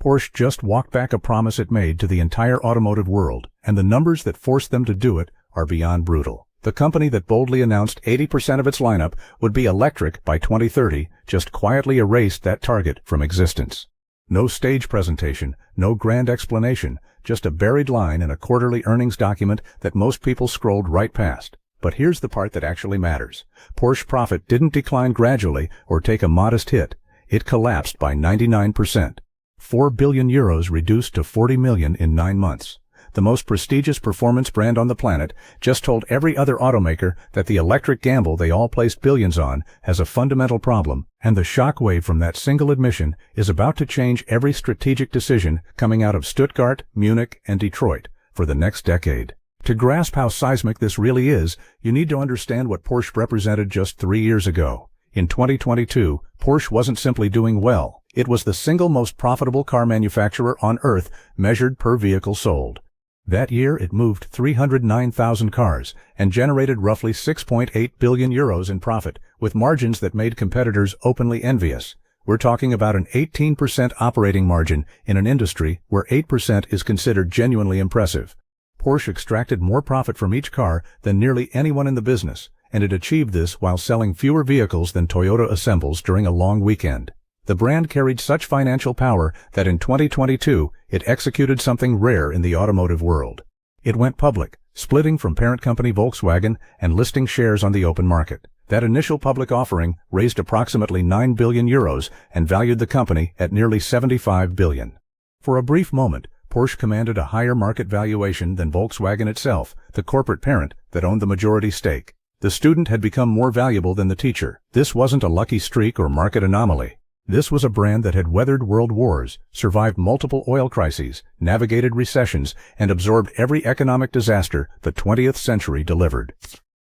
Porsche just walked back a promise it made to the entire automotive world, and the numbers that forced them to do it are beyond brutal. The company that boldly announced 80% of its lineup would be electric by 2030 just quietly erased that target from existence. No stage presentation, no grand explanation, just a buried line in a quarterly earnings document that most people scrolled right past. But here's the part that actually matters. Porsche profit didn't decline gradually or take a modest hit. It collapsed by 99%. 4 billion euros reduced to 40 million in 9 months. The most prestigious performance brand on the planet just told every other automaker that the electric gamble they all placed billions on has a fundamental problem, and the shockwave from that single admission is about to change every strategic decision coming out of Stuttgart, Munich, and Detroit for the next decade. To grasp how seismic this really is, you need to understand what Porsche represented just 3 years ago. In 2022, Porsche wasn't simply doing well. It was the single most profitable car manufacturer on Earth, measured per vehicle sold. That year, it moved 309,000 cars and generated roughly 6.8 billion euros in profit, with margins that made competitors openly envious. We're talking about an 18% operating margin in an industry where 8% is considered genuinely impressive. Porsche extracted more profit from each car than nearly anyone in the business, and it achieved this while selling fewer vehicles than Toyota assembles during a long weekend. The brand carried such financial power that in 2022, it executed something rare in the automotive world. It went public, splitting from parent company Volkswagen and listing shares on the open market. That initial public offering raised approximately 9 billion euros and valued the company at nearly 75 billion. For a brief moment, Porsche commanded a higher market valuation than Volkswagen itself, the corporate parent that owned the majority stake. The student had become more valuable than the teacher. This wasn't a lucky streak or market anomaly. This was a brand that had weathered world wars, survived multiple oil crises, navigated recessions, and absorbed every economic disaster the 20th century delivered.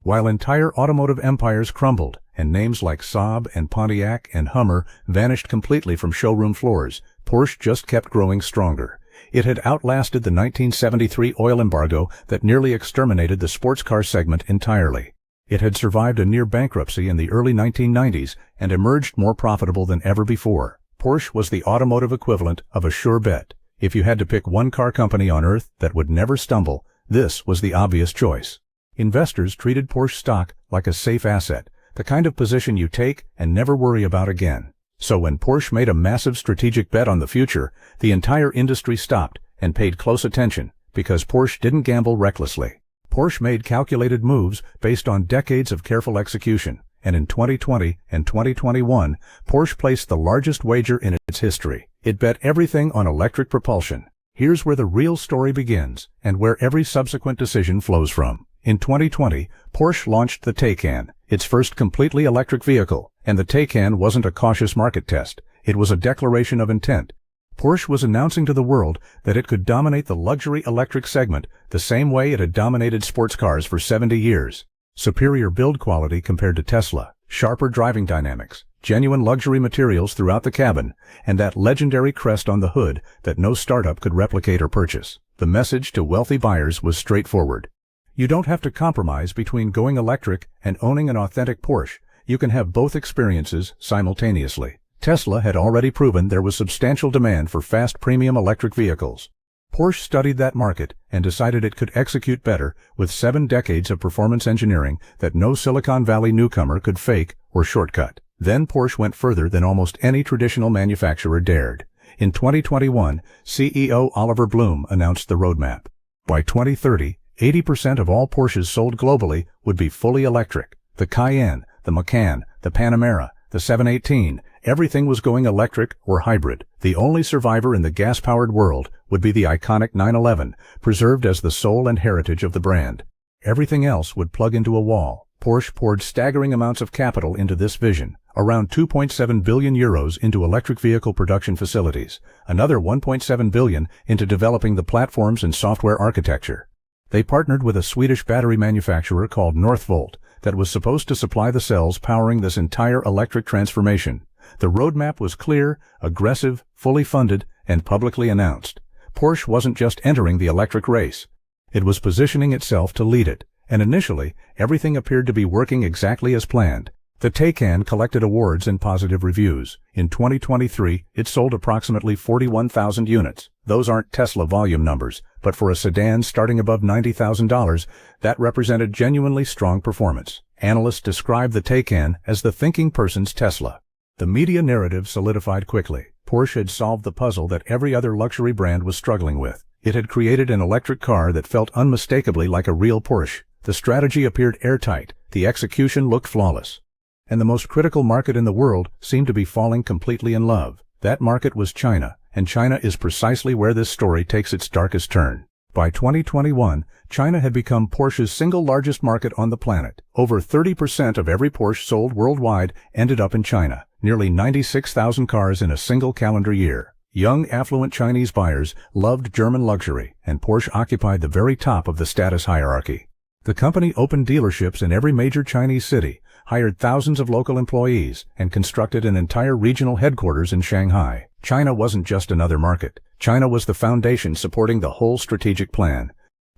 While entire automotive empires crumbled, and names like Saab and Pontiac and Hummer vanished completely from showroom floors, Porsche just kept growing stronger. It had outlasted the 1973 oil embargo that nearly exterminated the sports car segment entirely. It had survived a near bankruptcy in the early 1990s and emerged more profitable than ever before. Porsche was the automotive equivalent of a sure bet. If you had to pick one car company on Earth that would never stumble, this was the obvious choice. Investors treated Porsche stock like a safe asset, the kind of position you take and never worry about again. So when Porsche made a massive strategic bet on the future, the entire industry stopped and paid close attention, because Porsche didn't gamble recklessly. Porsche made calculated moves based on decades of careful execution, and in 2020 and 2021, Porsche placed the largest wager in its history. It bet everything on electric propulsion. Here's where the real story begins, and where every subsequent decision flows from. In 2020, Porsche launched the Taycan, its first completely electric vehicle, and the Taycan wasn't a cautious market test. It was a declaration of intent. Porsche was announcing to the world that it could dominate the luxury electric segment the same way it had dominated sports cars for 70 years. Superior build quality compared to Tesla, sharper driving dynamics, genuine luxury materials throughout the cabin, and that legendary crest on the hood that no startup could replicate or purchase. The message to wealthy buyers was straightforward. You don't have to compromise between going electric and owning an authentic Porsche. You can have both experiences simultaneously. Tesla had already proven there was substantial demand for fast premium electric vehicles. Porsche studied that market and decided it could execute better with 7 decades of performance engineering that no Silicon Valley newcomer could fake or shortcut. Then Porsche went further than almost any traditional manufacturer dared. In 2021, CEO Oliver Blume announced the roadmap. By 2030, 80% of all Porsches sold globally would be fully electric. The Cayenne, the Macan, the Panamera, the 718, everything was going electric or hybrid. The only survivor in the gas-powered world would be the iconic 911, preserved as the soul and heritage of the brand. Everything else would plug into a wall. Porsche poured staggering amounts of capital into this vision, around 2.7 billion euros into electric vehicle production facilities, another 1.7 billion into developing the platforms and software architecture. They partnered with a Swedish battery manufacturer called Northvolt that was supposed to supply the cells powering this entire electric transformation. The roadmap was clear, aggressive, fully funded, and publicly announced. Porsche wasn't just entering the electric race. It was positioning itself to lead it, and initially, everything appeared to be working exactly as planned. The Taycan collected awards and positive reviews. In 2023, it sold approximately 41,000 units. Those aren't Tesla volume numbers, but for a sedan starting above $90,000, that represented genuinely strong performance. Analysts describe the Taycan as the thinking person's Tesla. The media narrative solidified quickly. Porsche had solved the puzzle that every other luxury brand was struggling with. It had created an electric car that felt unmistakably like a real Porsche. The strategy appeared airtight. The execution looked flawless. And the most critical market in the world seemed to be falling completely in love. That market was China, and China is precisely where this story takes its darkest turn. By 2021, China had become Porsche's single largest market on the planet. Over 30% of every Porsche sold worldwide ended up in China, nearly 96,000 cars in a single calendar year. Young, affluent Chinese buyers loved German luxury, and Porsche occupied the very top of the status hierarchy. The company opened dealerships in every major Chinese city, hired thousands of local employees, and constructed an entire regional headquarters in Shanghai. China wasn't just another market. China was the foundation supporting the whole strategic plan.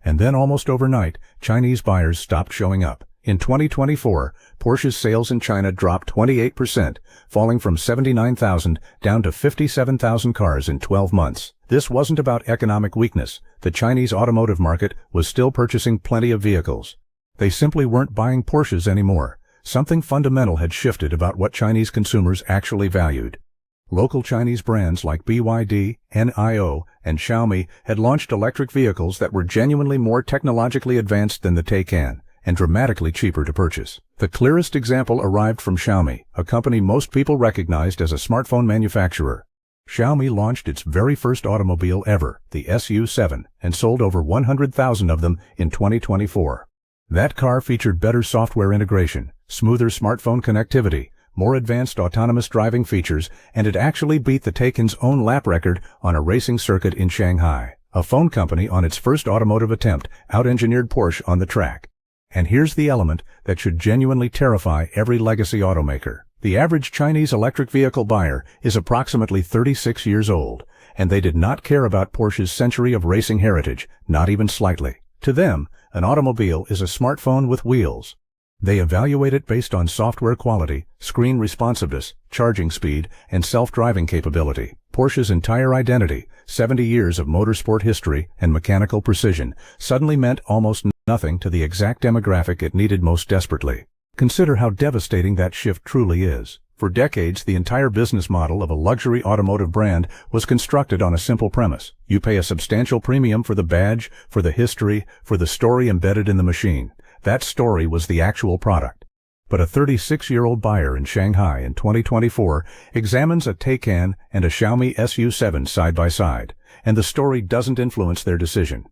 And then almost overnight, Chinese buyers stopped showing up. In 2024, Porsche's sales in China dropped 28%, falling from 79,000 down to 57,000 cars in 12 months. This wasn't about economic weakness. The Chinese automotive market was still purchasing plenty of vehicles. They simply weren't buying Porsches anymore. Something fundamental had shifted about what Chinese consumers actually valued. Local Chinese brands like BYD, NIO, and Xiaomi had launched electric vehicles that were genuinely more technologically advanced than the Taycan, and dramatically cheaper to purchase. The clearest example arrived from Xiaomi, a company most people recognized as a smartphone manufacturer. Xiaomi launched its very first automobile ever, the SU7, and sold over 100,000 of them in 2024. That car featured better software integration, smoother smartphone connectivity, more advanced autonomous driving features, and it actually beat the Taycan's own lap record on a racing circuit in Shanghai. A phone company on its first automotive attempt out-engineered Porsche on the track. And here's the element that should genuinely terrify every legacy automaker. The average Chinese electric vehicle buyer is approximately 36 years old, and they did not care about Porsche's century of racing heritage, not even slightly. To them, an automobile is a smartphone with wheels. They evaluate it based on software quality, screen responsiveness, charging speed, and self-driving capability. Porsche's entire identity, 70 years of motorsport history and mechanical precision, suddenly meant almost nothing to the exact demographic it needed most desperately. Consider how devastating that shift truly is. For decades, the entire business model of a luxury automotive brand was constructed on a simple premise. You pay a substantial premium for the badge, for the history, for the story embedded in the machine. That story was the actual product. But a 36-year-old buyer in Shanghai in 2024 examines a Taycan and a Xiaomi SU7 side by side, and the story doesn't influence their decision.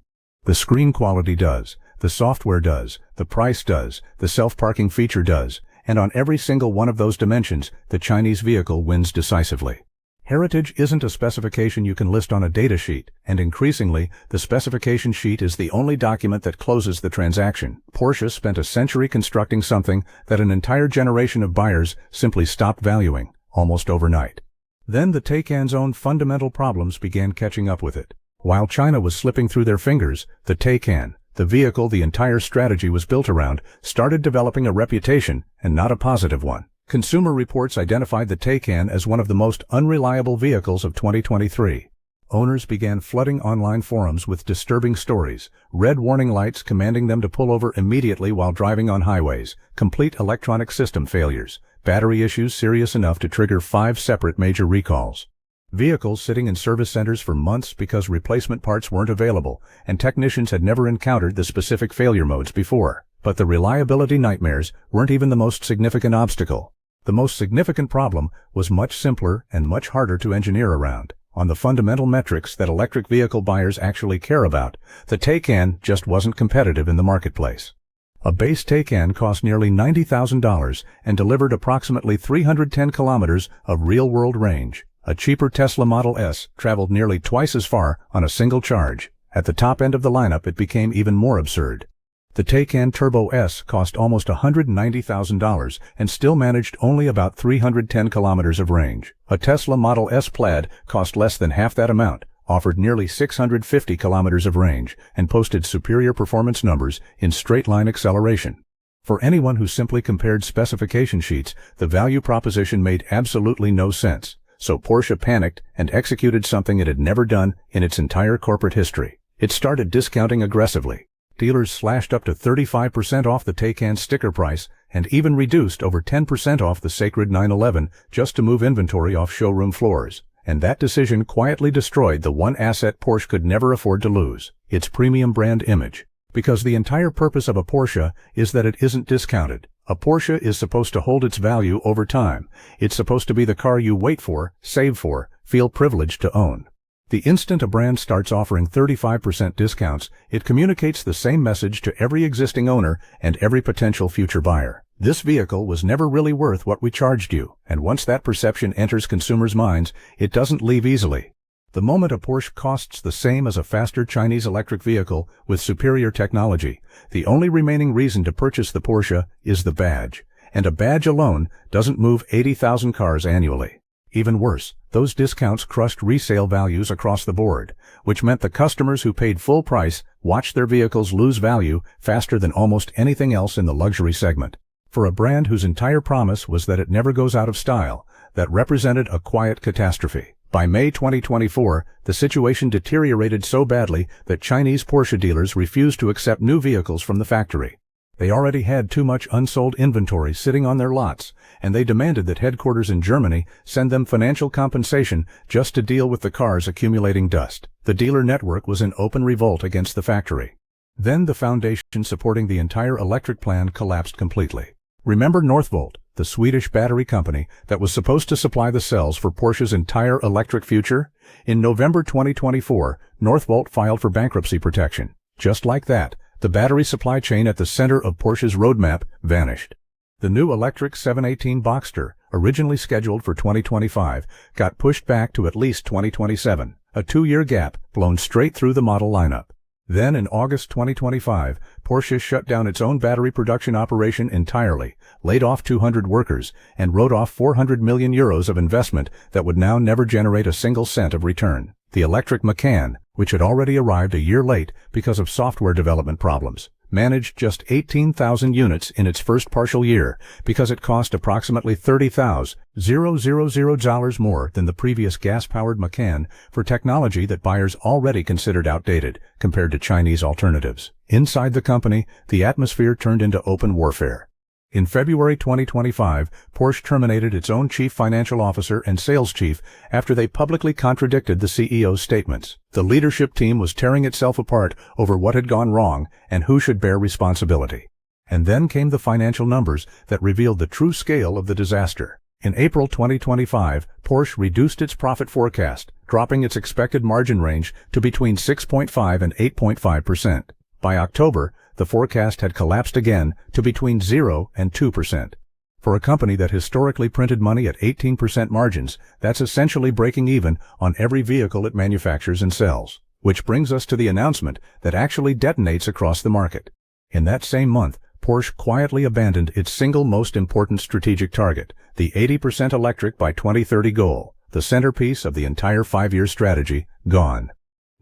The screen quality does, the software does, the price does, the self-parking feature does, and on every single one of those dimensions, the Chinese vehicle wins decisively. Heritage isn't a specification you can list on a data sheet, and increasingly, the specification sheet is the only document that closes the transaction. Porsche spent a century constructing something that an entire generation of buyers simply stopped valuing, almost overnight. Then the Taycan's own fundamental problems began catching up with it. While China was slipping through their fingers, the Taycan, the vehicle the entire strategy was built around, started developing a reputation, and not a positive one. Consumer reports identified the Taycan as one of the most unreliable vehicles of 2023. Owners began flooding online forums with disturbing stories, red warning lights commanding them to pull over immediately while driving on highways, complete electronic system failures, battery issues serious enough to trigger 5 separate major recalls. Vehicles sitting in service centers for months because replacement parts weren't available, and technicians had never encountered the specific failure modes before. But the reliability nightmares weren't even the most significant obstacle. The most significant problem was much simpler and much harder to engineer around. On the fundamental metrics that electric vehicle buyers actually care about, the Taycan just wasn't competitive in the marketplace. A base Taycan cost nearly $90,000 and delivered approximately 310 kilometers of real-world range. A cheaper Tesla Model S traveled nearly twice as far on a single charge. At the top end of the lineup, it became even more absurd. The Taycan Turbo S cost almost $190,000 and still managed only about 310 kilometers of range. A Tesla Model S Plaid cost less than half that amount, offered nearly 650 kilometers of range, and posted superior performance numbers in straight-line acceleration. For anyone who simply compared specification sheets, the value proposition made absolutely no sense. So Porsche panicked and executed something it had never done in its entire corporate history. It started discounting aggressively. Dealers slashed up to 35% off the Taycan sticker price and even reduced over 10% off the sacred 911 just to move inventory off showroom floors. And that decision quietly destroyed the one asset Porsche could never afford to lose, its premium brand image. Because the entire purpose of a Porsche is that it isn't discounted. A Porsche is supposed to hold its value over time. It's supposed to be the car you wait for, save for, feel privileged to own. The instant a brand starts offering 35% discounts, it communicates the same message to every existing owner and every potential future buyer. This vehicle was never really worth what we charged you, and once that perception enters consumers' minds, it doesn't leave easily. The moment a Porsche costs the same as a faster Chinese electric vehicle with superior technology, the only remaining reason to purchase the Porsche is the badge. And a badge alone doesn't move 80,000 cars annually. Even worse, those discounts crushed resale values across the board, which meant the customers who paid full price watched their vehicles lose value faster than almost anything else in the luxury segment. For a brand whose entire promise was that it never goes out of style, that represented a quiet catastrophe. By May 2024, the situation deteriorated so badly that Chinese Porsche dealers refused to accept new vehicles from the factory. They already had too much unsold inventory sitting on their lots, and they demanded that headquarters in Germany send them financial compensation just to deal with the cars accumulating dust. The dealer network was in open revolt against the factory. Then the foundation supporting the entire electric plan collapsed completely. Remember Northvolt, the Swedish battery company that was supposed to supply the cells for Porsche's entire electric future? In November 2024, Northvolt filed for bankruptcy protection. Just like that, the battery supply chain at the center of Porsche's roadmap vanished. The new electric 718 Boxster, originally scheduled for 2025, got pushed back to at least 2027, a 2-year gap blown straight through the model lineup. Then in August 2025, Porsche shut down its own battery production operation entirely, laid off 200 workers, and wrote off 400 million euros of investment that would now never generate a single cent of return. The electric Macan, which had already arrived a year late because of software development problems, managed just 18,000 units in its first partial year because it cost approximately $30,000 more than the previous gas-powered Macan for technology that buyers already considered outdated compared to Chinese alternatives. Inside the company, the atmosphere turned into open warfare. In February 2025, Porsche terminated its own chief financial officer and sales chief after they publicly contradicted the CEO's statements. The leadership team was tearing itself apart over what had gone wrong and who should bear responsibility. And then came the financial numbers that revealed the true scale of the disaster. In April 2025, Porsche reduced its profit forecast, dropping its expected margin range to between 6.5 and 8.5%. By October, the forecast had collapsed again to between 0 and 2%. For a company that historically printed money at 18% margins, that's essentially breaking even on every vehicle it manufactures and sells. Which brings us to the announcement that actually detonates across the market. In that same month, Porsche quietly abandoned its single most important strategic target, the 80% electric by 2030 goal, the centerpiece of the entire 5-year strategy, gone.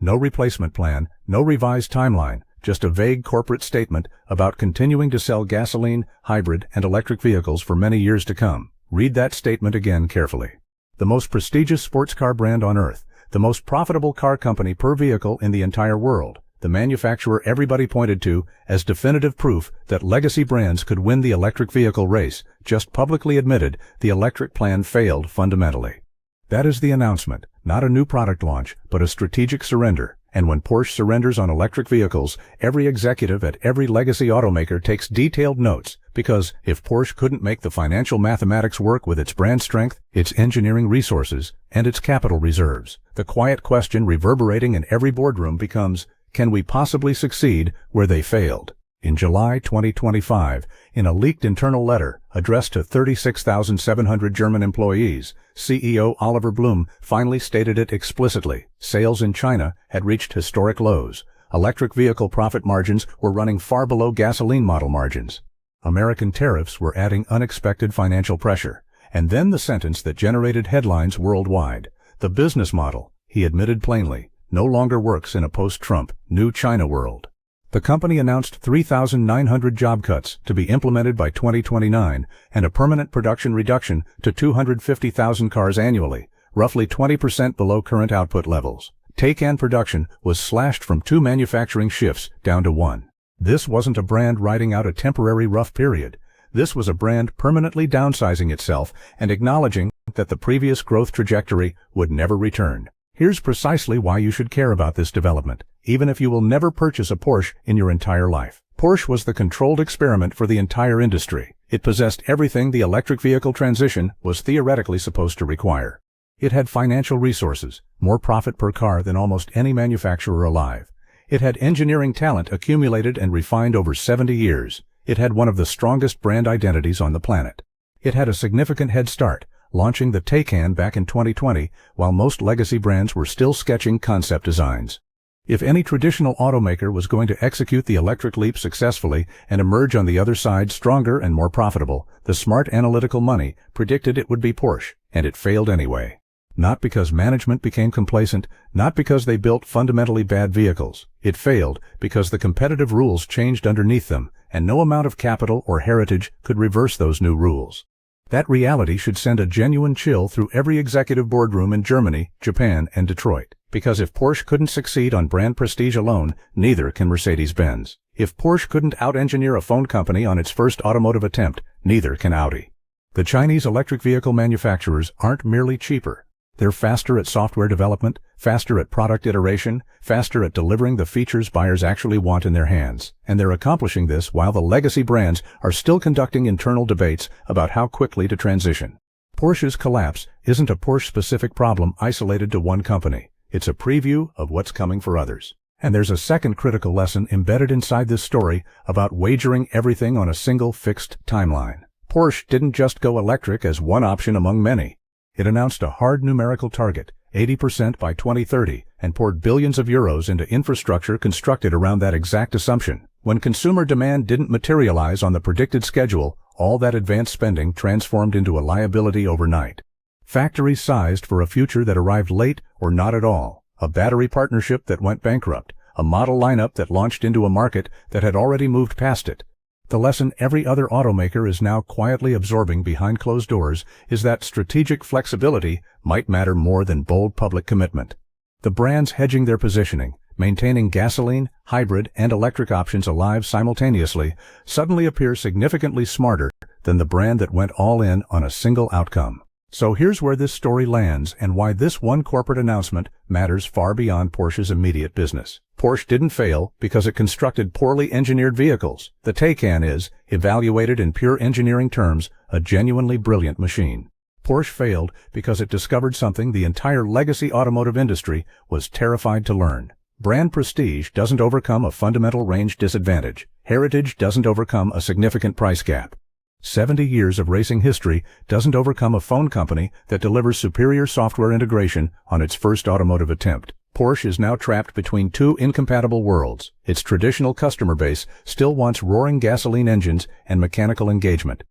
No replacement plan, no revised timeline, just a vague corporate statement about continuing to sell gasoline, hybrid, and electric vehicles for many years to come. Read that statement again carefully. The most prestigious sports car brand on earth, the most profitable car company per vehicle in the entire world, the manufacturer everybody pointed to as definitive proof that legacy brands could win the electric vehicle race, just publicly admitted the electric plan failed fundamentally. That is the announcement, not a new product launch, but a strategic surrender. And when Porsche surrenders on electric vehicles, every executive at every legacy automaker takes detailed notes, because if Porsche couldn't make the financial mathematics work with its brand strength, its engineering resources, and its capital reserves, the quiet question reverberating in every boardroom becomes, can we possibly succeed where they failed? In July 2025, in a leaked internal letter addressed to 36,700 German employees, CEO Oliver Blume finally stated it explicitly. Sales in China had reached historic lows. Electric vehicle profit margins were running far below gasoline model margins. American tariffs were adding unexpected financial pressure. And then the sentence that generated headlines worldwide. The business model, he admitted plainly, no longer works in a post-Trump, new China world. The company announced 3,900 job cuts to be implemented by 2029 and a permanent production reduction to 250,000 cars annually, roughly 20% below current output levels. Taycan production was slashed from 2 manufacturing shifts down to 1. This wasn't a brand riding out a temporary rough period. This was a brand permanently downsizing itself and acknowledging that the previous growth trajectory would never return. Here's precisely why you should care about this development, even if you will never purchase a Porsche in your entire life. Porsche was the controlled experiment for the entire industry. It possessed everything the electric vehicle transition was theoretically supposed to require. It had financial resources, more profit per car than almost any manufacturer alive. It had engineering talent accumulated and refined over 70 years. It had one of the strongest brand identities on the planet. It had a significant head start, launching the Taycan back in 2020, while most legacy brands were still sketching concept designs. If any traditional automaker was going to execute the electric leap successfully and emerge on the other side stronger and more profitable, the smart analytical money predicted it would be Porsche, and it failed anyway. Not because management became complacent, not because they built fundamentally bad vehicles. It failed because the competitive rules changed underneath them, and no amount of capital or heritage could reverse those new rules. That reality should send a genuine chill through every executive boardroom in Germany, Japan, and Detroit. Because if Porsche couldn't succeed on brand prestige alone, neither can Mercedes-Benz. If Porsche couldn't out-engineer a phone company on its first automotive attempt, neither can Audi. The Chinese electric vehicle manufacturers aren't merely cheaper. They're faster at software development, faster at product iteration, faster at delivering the features buyers actually want in their hands. And they're accomplishing this while the legacy brands are still conducting internal debates about how quickly to transition. Porsche's collapse isn't a Porsche-specific problem isolated to one company. It's a preview of what's coming for others. And there's a second critical lesson embedded inside this story about wagering everything on a single fixed timeline. Porsche didn't just go electric as one option among many. It announced a hard numerical target, 80% by 2030, and poured billions of euros into infrastructure constructed around that exact assumption. When consumer demand didn't materialize on the predicted schedule, all that advanced spending transformed into a liability overnight. Factories sized for a future that arrived late or not at all, a battery partnership that went bankrupt, a model lineup that launched into a market that had already moved past it. The lesson every other automaker is now quietly absorbing behind closed doors is that strategic flexibility might matter more than bold public commitment. The brands hedging their positioning, maintaining gasoline, hybrid, and electric options alive simultaneously, suddenly appear significantly smarter than the brand that went all in on a single outcome. So here's where this story lands and why this one corporate announcement matters far beyond Porsche's immediate business. Porsche didn't fail because it constructed poorly engineered vehicles. The Taycan is, evaluated in pure engineering terms, a genuinely brilliant machine. Porsche failed because it discovered something the entire legacy automotive industry was terrified to learn. Brand prestige doesn't overcome a fundamental range disadvantage. Heritage doesn't overcome a significant price gap. 70 years of racing history doesn't overcome a phone company that delivers superior software integration on its first automotive attempt. Porsche is now trapped between two incompatible worlds. Its traditional customer base still wants roaring gasoline engines and mechanical engagement.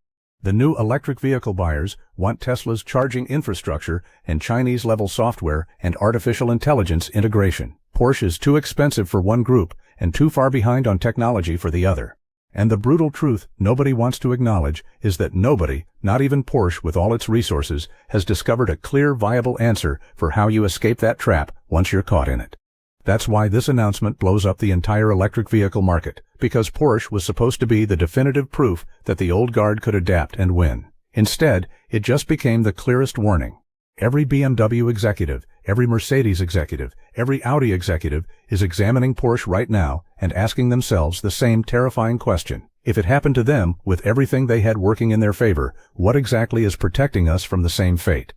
The new electric vehicle buyers want Tesla's charging infrastructure and Chinese-level software and artificial intelligence integration. Porsche is too expensive for one group and too far behind on technology for the other. And the brutal truth nobody wants to acknowledge is that nobody, not even Porsche with all its resources, has discovered a clear, viable answer for how you escape that trap once you're caught in it. That's why this announcement blows up the entire electric vehicle market, because Porsche was supposed to be the definitive proof that the old guard could adapt and win. Instead, it just became the clearest warning. Every BMW executive, every Mercedes executive, every Audi executive is examining Porsche right now and asking themselves the same terrifying question. If it happened to them with everything they had working in their favor, what exactly is protecting us from the same fate?